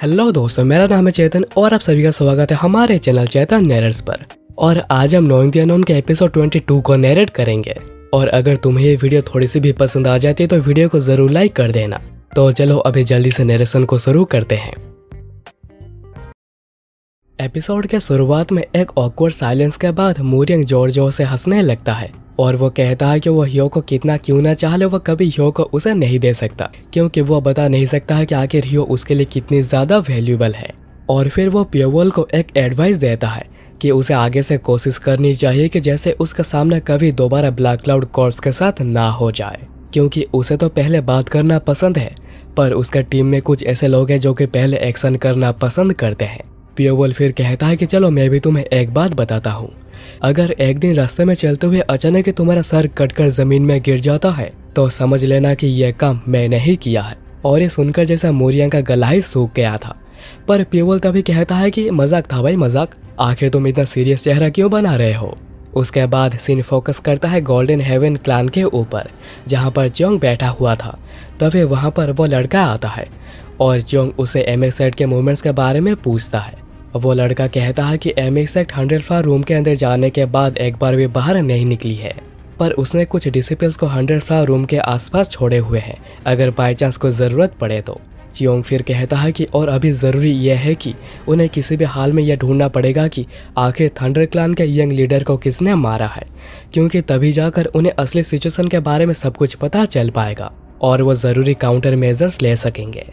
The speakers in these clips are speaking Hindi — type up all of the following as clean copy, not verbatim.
हेलो दोस्तों, मेरा नाम है चेतन और आप सभी का स्वागत है हमारे चैनल चेतन नैरेट्स पर। और आज हम नोइंग द अननोन के एपिसोड 22 को नैरेट करेंगे। और अगर तुम्हें ये वीडियो थोड़ी सी भी पसंद आ जाती है तो वीडियो को जरूर लाइक कर देना। तो चलो अभी जल्दी से नरेशन को शुरू करते हैं। एपिसोड के शुरुआत में एक ऑकवर्ड साइलेंस के बाद मूरियंग जोर जोर से हंसने लगता है और वो कहता है कि वो ह्यो को कितना क्यों ना चाह ले, वो कभी ह्यो को उसे नहीं दे सकता क्योंकि वो बता नहीं सकता है कि आखिर ह्यो उसके लिए कितनी ज्यादा वैल्यूएबल है। और फिर वो पियोवल को एक एडवाइस देता है कि उसे आगे से कोशिश करनी चाहिए कि जैसे उसका सामना कभी दोबारा ब्लैक क्लाउड कॉर्प्स के साथ ना हो जाए, क्योंकि उसे तो पहले बात करना पसंद है पर उसका टीम में कुछ ऐसे लोग हैं जो कि पहले एक्शन करना पसंद करते हैं। पियोवल फिर कहता है कि चलो मैं भी तुम्हें एक बात बताता हूँ, अगर एक दिन रास्ते में चलते हुए अचानक तुम्हारा सर कटकर जमीन में गिर जाता है तो समझ लेना कि यह काम मैंने ही किया है। और ये सुनकर जैसा मूरियंग का गला ही सूख गया था। पर पियोवल तभी कहता है कि मजाक था भाई मजाक, आखिर तुम इतना सीरियस चेहरा क्यों बना रहे हो। उसके बाद सीन फोकस करता है गोल्डन हेवन क्लान के ऊपर जहाँ पर च्योंग बैठा हुआ था। तभी वहाँ पर वो लड़का आता है और च्योंग उसे एमएक्स के मूवमेंट्स के बारे में पूछता है। वो लड़का कहता है कि एमएक्स 100 फ्लोर रूम के अंदर जाने के बाद एक बार भी बाहर नहीं निकली है, पर उसने कुछ डिसिपल्स को 100 फ्लोर रूम के आसपास छोड़े हुए हैं अगर बाई चांस को ज़रूरत पड़े तो। च्योंग फिर कहता है कि और अभी ज़रूरी यह है कि उन्हें किसी भी हाल में यह ढूंढना पड़ेगा कि आखिर थंडर क्लान के यंग लीडर को किसने मारा है, क्योंकि तभी जाकर उन्हें असली सिचुएशन के बारे में सब कुछ पता चल पाएगा और वो ज़रूरी काउंटर मेजर्स ले सकेंगे।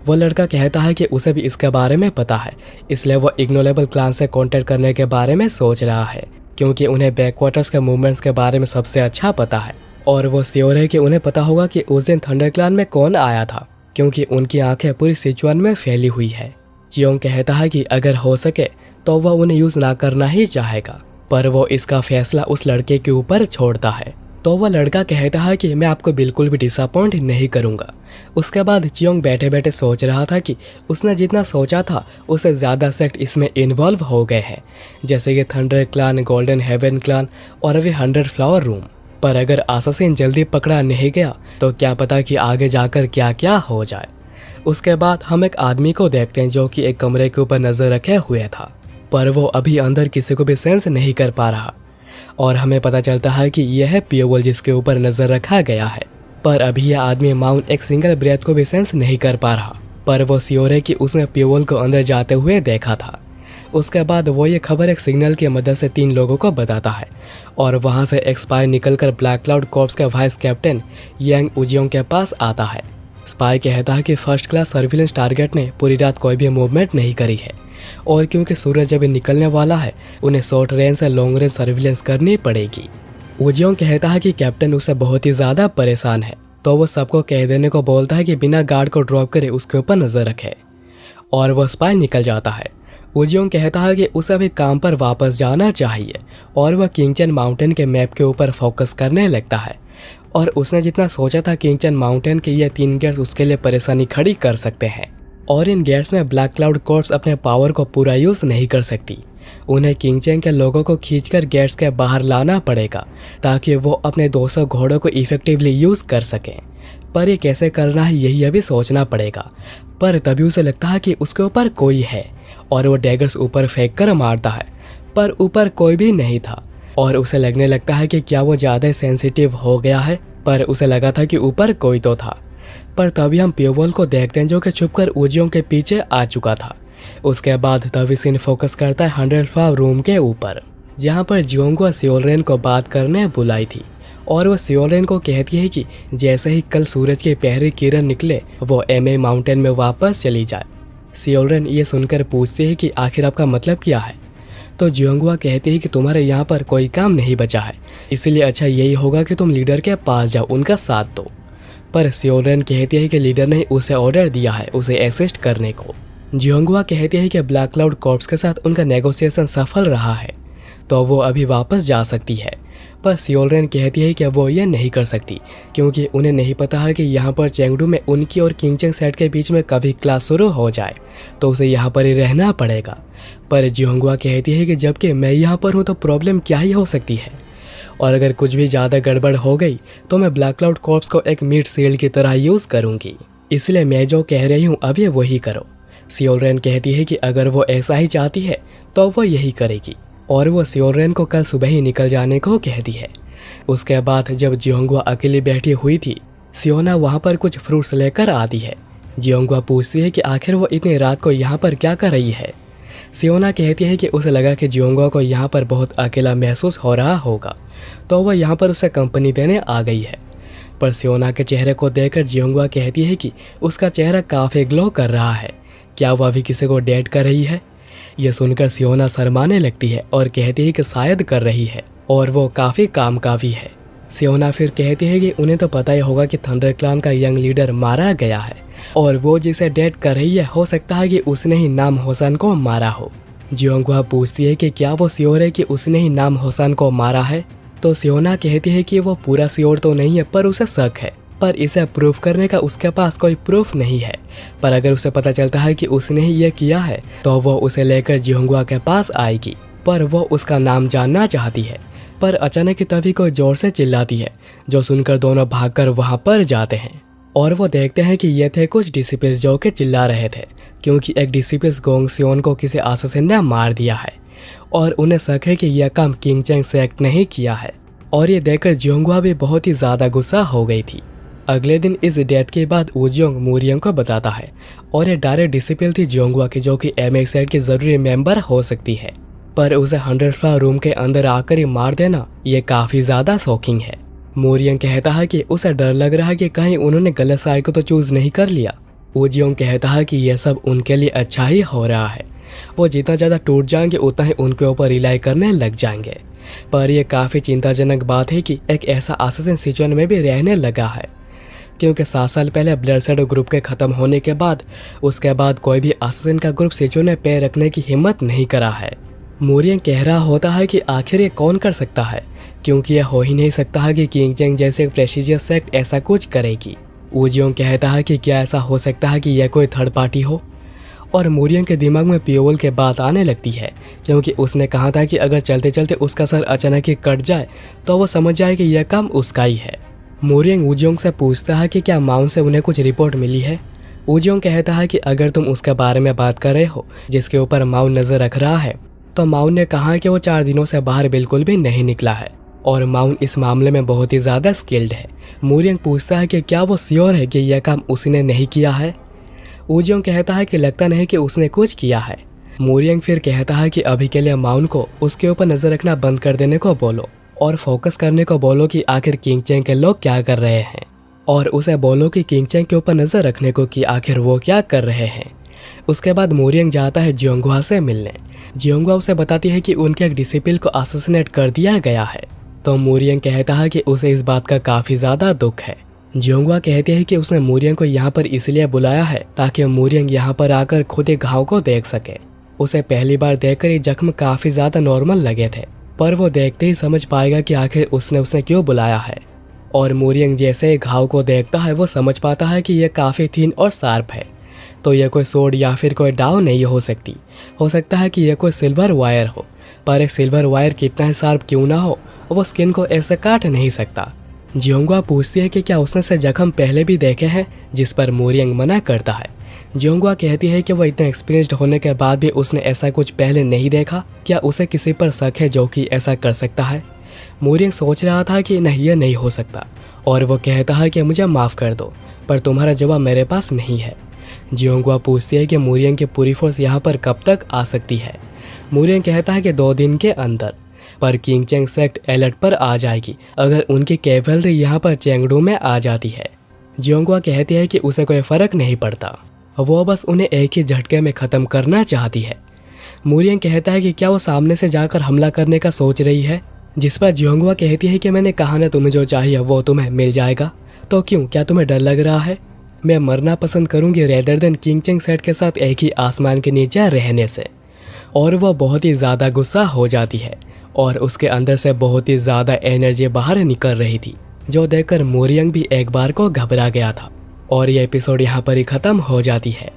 वो लड़का कहता है कि उसे भी इसके बारे में पता है, इसलिए वो इग्नोरेबल क्लान से कांटेक्ट करने के बारे में सोच रहा है क्योंकि उन्हें बैकवाटर्स के मूवमेंट्स के बारे में सबसे अच्छा पता है। और वो श्योर है कि उन्हें पता होगा कि उस दिन थंडर क्लान में कौन आया था क्योंकि उनकी आंखें पूरी सिचुएशन में फैली हुई है। च्योंग कहता है कि अगर हो सके तो वह उन्हें यूज ना करना ही चाहेगा, पर वो इसका फैसला उस लड़के के ऊपर छोड़ता है। तो वह लड़का कहता है कि मैं आपको बिल्कुल भी डिसअपॉइंट नहीं करूंगा। उसके बाद च्योंग बैठे बैठे सोच रहा था कि उसने जितना सोचा था उससे ज़्यादा सेक्ट इसमें इन्वॉल्व हो गए हैं, जैसे कि thunder clan, golden heaven clan और अभी 100 फ्लावर रूम। पर अगर आसासीन जल्दी पकड़ा नहीं गया तो क्या पता कि आगे जाकर क्या क्या हो जाए। उसके बाद हम एक आदमी को देखते हैं जो कि एक कमरे के ऊपर नज़र रखे हुए था, पर वो अभी अंदर किसी को भी सेंस नहीं कर पा रहा। और हमें पता चलता है कि यह है पियोवल जिसके ऊपर नजर रखा गया है। पर अभी यह आदमी माउंट एक सिंगल ब्रेथ को भी सेंस नहीं कर पा रहा, पर वो श्योर है कि उसने पियोवल को अंदर जाते हुए देखा था। उसके बाद वो ये खबर एक सिग्नल की मदद से 3 लोगों को बताता है और वहाँ से एक स्पाई निकलकर ब्लैक क्लाउड कॉर्प्स के वाइस कैप्टन यांग उजियोंग के पास आता है। स्पाई कहता है कि फर्स्ट क्लास सर्विलेंस टारगेट ने पूरी रात कोई भी मूवमेंट नहीं करी है और क्योंकि सूरज जब निकलने वाला है उन्हें शॉर्ट रेंज से लॉन्ग रेंज सर्विलेंस करनी पड़ेगी। उजियोंग कहता है कि कैप्टन उससे बहुत ही ज़्यादा परेशान है, तो वो सबको कह देने को बोलता है कि बिना गार्ड को ड्रॉप करे उसके ऊपर नज़र रखे और वह स्पाई निकल जाता है। उजियोंग कहता है कि उसे अभी काम पर वापस जाना चाहिए और वह किंगचन माउंटेन के मैप के ऊपर फोकस करने लगता है। और उसने जितना सोचा था किंगचन माउंटेन के ये 3 गेट्स उसके लिए परेशानी खड़ी कर सकते हैं और इन गेट्स में ब्लैक क्लाउड कॉर्प्स अपने पावर को पूरा यूज़ नहीं कर सकती। उन्हें किंगचन के लोगों को खींचकर गेट्स के बाहर लाना पड़ेगा ताकि वो अपने 200 घोड़ों को इफेक्टिवली यूज़ कर सकें। पर ये कैसे करना है यही अभी सोचना पड़ेगा। पर तभी उसे लगता है कि उसके ऊपर कोई है और वो डैगर्स ऊपर फेंक कर मारता है, पर ऊपर कोई भी नहीं था और उसे लगने लगता है कि क्या वो ज़्यादा सेंसिटिव हो गया है, पर उसे लगा था कि ऊपर कोई तो था। पर तभी हम पियोवल को देखते हैं जो कि छुपकर उजियोंग के पीछे आ चुका था। उसके बाद तभी सीन फोकस करता है 100 फ्लावर रूम के ऊपर जहाँ पर जियोंगुआ सियोलरेन को बात करने बुलाई थी और वो सियोलरेन को कहती है कि जैसे ही कल सूरज की पहली किरण निकले वो एमे माउंटेन में वापस चली जाए। सियोलरेन ये सुनकर पूछती है कि आखिर आपका मतलब क्या है। तो जियोंगुआ कहती है कि तुम्हारे यहाँ पर कोई काम नहीं बचा है, इसलिए अच्छा यही होगा कि तुम लीडर के पास जाओ, उनका साथ दो। पर सियोलरेन कहती है कि लीडर ने उसे ऑर्डर दिया है उसे असिस्ट करने को। जियोंगुआ कहती है कि ब्लैक क्लाउड कॉर्प्स के साथ उनका नेगोशिएशन सफल रहा है तो वो अभी वापस जा सकती है। पर सियोलरेन कहती है कि वो ये नहीं कर सकती क्योंकि उन्हें नहीं पता है कि यहाँ पर चेंगडू में उनकी और किंगचन सेट के बीच में कभी क्लास शुरू हो जाए तो उसे यहाँ पर ही रहना पड़ेगा। पर जियोंगुआ कहती है कि जबकि मैं यहाँ पर हूँ तो प्रॉब्लम क्या ही हो सकती है, और अगर कुछ भी ज़्यादा गड़बड़ हो गई तो मैं ब्लैक क्लाउड कॉर्प्स को एक मीट सील्ड की तरह यूज़ करूँगी, इसलिए मैं जो कह रही हूँ अब ये वही करो। सियोरेन कहती है कि अगर वो ऐसा ही चाहती है तो वो यही करेगी और वो सियोरेन को कल सुबह ही निकल जाने को कहती है। उसके बाद जब जियोंगवा अकेली बैठी हुई थी, सियोना वहाँ पर कुछ फ्रूट्स लेकर आती है। जियोंगवा पूछती है कि आखिर वो इतनी रात को यहाँ पर क्या कर रही है। सियोना कहती है कि उसे लगा कि जियोंगवा को यहाँ पर बहुत अकेला महसूस हो रहा होगा, तो वह यहाँ पर उसे कंपनी देने आ गई है। पर सियोना के चेहरे को देखकर जियोंगवा कहती है कि उसका चेहरा काफ़ी ग्लो कर रहा है, क्या वह अभी किसी को डेट कर रही है। यह सुनकर सियोना शर्माने लगती है और कहती है कि शायद कर रही है और वो काफ़ी कामकाजी है। सियोना फिर कहती है कि उन्हें तो पता ही होगा कि थंडर क्लान का यंग लीडर मारा गया है और वो जिसे डेट कर रही है हो सकता है कि उसने ही नाम होसन को मारा हो। जियोंगवा पूछती है कि क्या वो श्योर है कि उसने ही नाम होसन को मारा है, तो सियोना कहती है कि वो पूरा श्योर तो नहीं है पर उसे शक है, पर इसे प्रूफ करने का उसके पास कोई प्रूफ नहीं है। पर अगर उसे पता चलता है कि उसने ही ये किया है तो वो उसे लेकर जियोंगवा के पास आएगी, पर वो उसका नाम जानना चाहती है। पर अचानक तभी कोई जोर से चिल्लाती है, जो सुनकर दोनों भागकर वहां पर जाते हैं और वो देखते हैं कि ये थे कुछ डिसिपल्स जो के चिल्ला रहे थे, क्योंकि एक डिसिपल्स गोंग सियोन को किसी असैसिन ने मार दिया है और उन्हें शक है कि यह काम किंग चैंग सेक्ट ने ही किया है। और ये देखकर जियोंगवा भी बहुत ही ज्यादा गुस्सा हो गई थी। अगले दिन इस डेथ के बाद वूजियोंग मूरियंग को बताता है और ये डायरेक्ट डिसिपल थी जियोंगवा की, जो कि एमएक्स सेट की जरूरी मेंबर हो सकती है, पर उसे 100 फ्लोर रूम के अंदर आकर ही मार देना ये काफी ज्यादा शॉकिंग है। मूरियंग कहता है कि उसे डर लग रहा है कि कहीं उन्होंने गलत साइड को तो चूज नहीं कर लिया। वूजियोंग कहता है कि यह सब उनके लिए अच्छा ही हो रहा है, वो जितना ज्यादा टूट जाएंगे उतना ही उनके ऊपर रिलाई करने लग जाएंगे। पर यह काफी चिंताजनक बात है कि एक ऐसा असैसिन सिचुएशन में भी रहने लगा है, क्योंकि 7 साल पहले ब्लड शैडो ग्रुप के खत्म होने के बाद उसके बाद कोई भी असैसिन का ग्रुप सिचुएशन में पैर रखने की हिम्मत नहीं करा है। मूरियंग कह रहा होता है कि आखिर ये कौन कर सकता है, क्योंकि यह हो ही नहीं सकता है कि किंग चैंग जैसे प्रेस्टिजियस सेक्ट ऐसा कुछ करेगी। वूजियोंग कहता है कि क्या ऐसा हो सकता है कि यह कोई थर्ड पार्टी हो, और मूरियंग के दिमाग में पियोवल के बात आने लगती है, क्योंकि उसने कहा था कि अगर चलते चलते उसका सर अचानक ही कट जाए तो वो समझ जाए कि यह काम उसका ही है। मूरियंग वूजियोंग से पूछता है कि क्या माउन से उन्हें कुछ रिपोर्ट मिली है। वूजियोंग कहता है कि अगर तुम उसके बारे में बात कर रहे हो जिसके ऊपर माउन नजर रख रहा है, तो माउन ने कहा कि वो 4 दिनों से बाहर बिल्कुल भी नहीं निकला है और माउन इस मामले में बहुत ही ज्यादा स्किल्ड है। मूरियंग पूछता है कि क्या वो श्योर है कि यह काम उसने नहीं किया है। वूजियोंग कहता है कि लगता नहीं कि उसने कुछ किया है। मूरियंग फिर कहता है कि अभी के लिए माउन को उसके ऊपर नजर रखना बंद कर देने को बोलो और फोकस करने को बोलो कि आखिर किंग चैंग के लोग क्या कर रहे हैं, और उसे बोलो कि किंग चैंग के ऊपर नजर रखने को कि आखिर वो क्या कर रहे हैं। उसके बाद मूरियंग जाता है जियोंगवा से मिलने। जियोंगवा उसे बताती है कि उनके एक डिसिपल को असैसिनेट कर दिया गया है, तो मूरियंग कहता है कि उसे इस बात का काफी ज्यादा दुख है। जियोंगवा कहती है कि उसने मूरियंग को यहाँ पर इसलिए बुलाया है ताकि मूरियंग यहाँ पर आकर खुद ही घाव को देख सके। उसे पहली बार देखकर ये जख्म काफी ज्यादा नॉर्मल लगे थे, पर वो देखते ही समझ पाएगा कि आखिर उसने क्यों बुलाया है। और मूरियंग जैसे घाव को देखता है वो समझ पाता है कि यह काफी थिन और शार्प है, तो यह कोई सोड या फिर कोई डाव नहीं हो सकती। हो सकता है कि यह कोई सिल्वर वायर हो, पर एक सिल्वर वायर कितना ही शार्प क्यों ना हो, वो स्किन को ऐसे काट नहीं सकता। जियोंगवा पूछती है कि क्या उसने से जख्म पहले भी देखे हैं, जिस पर मूरियंग मना करता है। जियोंगवा कहती है कि वह इतना एक्सपीरियंस्ड होने के बाद भी उसने ऐसा कुछ पहले नहीं देखा। क्या उसे किसी पर शक है जो कि ऐसा कर सकता है। मूरियंग सोच रहा था कि नहीं, यह नहीं हो सकता, और वो कहता है कि मुझे माफ़ कर दो, पर तुम्हारा जवाब मेरे पास नहीं है। जियोंगवा पूछती है कि मूरियंग की पूरी फोर्स यहाँ पर कब तक आ सकती है। मूरियंग कहता है कि 2 दिन के अंदर, पर किंग चैंग सेक्ट अलर्ट पर आ जाएगी अगर उनकी कैवलरी यहाँ पर चेंगडू में आ जाती है। जियोंगवा कहती है कि उसे कोई फर्क नहीं पड़ता, वो बस उन्हें एक ही झटके में ख़त्म करना चाहती है। मूरियंग कहता है कि क्या वो सामने से जाकर हमला करने का सोच रही है, जिस पर जियोंगवा कहती है कि मैंने कहा ना तुम्हें जो चाहिए वो तुम्हें मिल जाएगा, तो क्यों, क्या तुम्हें डर लग रहा है। मैं मरना पसंद करूंगी रेदर देन किंग चैंग सेट के साथ एक ही आसमान के नीचे रहने से। और वह बहुत ही ज़्यादा गुस्सा हो जाती है और उसके अंदर से बहुत ही ज़्यादा एनर्जी बाहर निकल रही थी, जो देखकर मूरियंग भी एक बार को घबरा गया था। और यह एपिसोड यहाँ पर ही ख़त्म हो जाती है।